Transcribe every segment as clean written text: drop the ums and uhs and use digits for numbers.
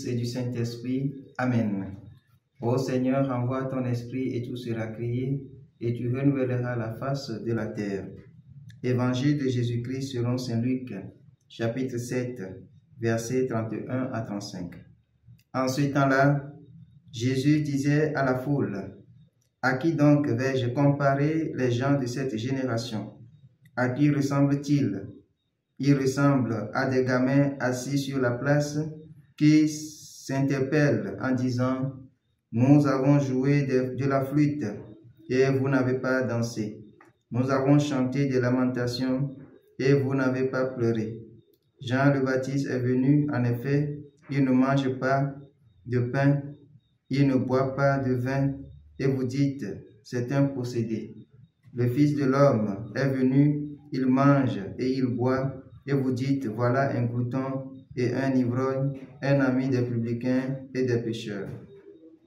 Fils et du Saint-Esprit. Amen. Ô Seigneur, envoie ton esprit et tout sera créé, et tu renouvelleras la face de la terre. Évangile de Jésus-Christ selon saint Luc, chapitre 7, versets 31 à 35. En ce temps-là, Jésus disait à la foule, « À qui donc vais-je comparer les gens de cette génération? À qui ressemblent-ils? Ils ressemblent à des gamins assis sur la place qui s'interpellent en disant, « Nous avons joué de la flûte et vous n'avez pas dansé. Nous avons chanté des lamentations et vous n'avez pas pleuré. » Jean le Baptiste est venu, en effet, il ne mange pas de pain, il ne boit pas de vin, et vous dites, c'est un possédé. Le Fils de l'homme est venu, il mange et il boit, et vous dites, voilà un glouton et un ivrogne, un ami des publicains et des pécheurs.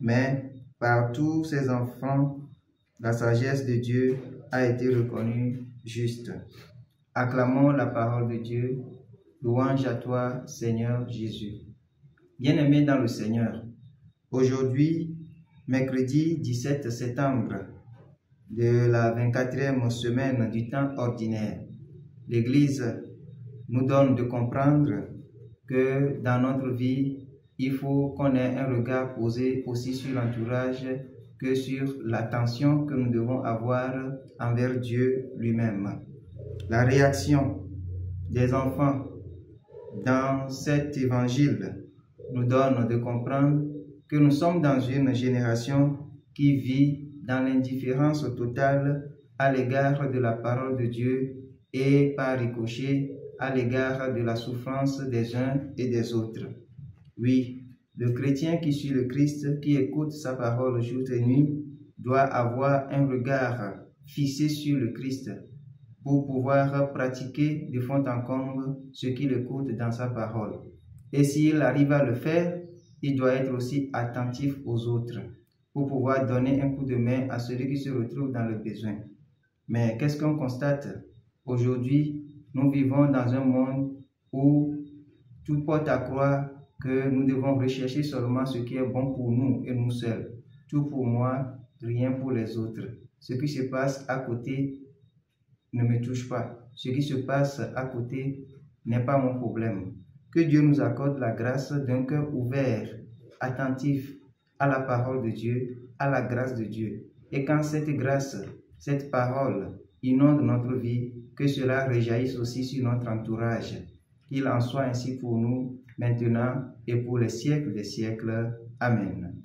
Mais par tous ces enfants, la sagesse de Dieu a été reconnue juste. Acclamons la parole de Dieu. Louange à toi, Seigneur Jésus. Bien-aimés dans le Seigneur, aujourd'hui, mercredi 17 septembre de la 24e semaine du temps ordinaire, l'Église nous donne de comprendre que dans notre vie, il faut qu'on ait un regard posé aussi sur l'entourage que sur l'attention que nous devons avoir envers Dieu lui-même. La réaction des enfants dans cet évangile nous donne de comprendre que nous sommes dans une génération qui vit dans l'indifférence totale à l'égard de la parole de Dieu et par ricochet à l'égard de la souffrance des uns et des autres. Oui, le chrétien qui suit le Christ, qui écoute sa parole jour et nuit, doit avoir un regard fixé sur le Christ pour pouvoir pratiquer de fond en comble ce qu'il écoute dans sa parole. Et s'il arrive à le faire, il doit être aussi attentif aux autres pour pouvoir donner un coup de main à celui qui se retrouve dans le besoin. Mais qu'est-ce qu'on constate? Aujourd'hui, nous vivons dans un monde où tout porte à croire que nous devons rechercher seulement ce qui est bon pour nous et nous seuls. Tout pour moi, rien pour les autres. Ce qui se passe à côté ne me touche pas. Ce qui se passe à côté n'est pas mon problème. Que Dieu nous accorde la grâce d'un cœur ouvert, attentif à la parole de Dieu, à la grâce de Dieu. Et quand cette grâce, cette parole inonde notre vie, que cela rejaillisse aussi sur notre entourage. Qu'il en soit ainsi pour nous, maintenant et pour les siècles des siècles. Amen.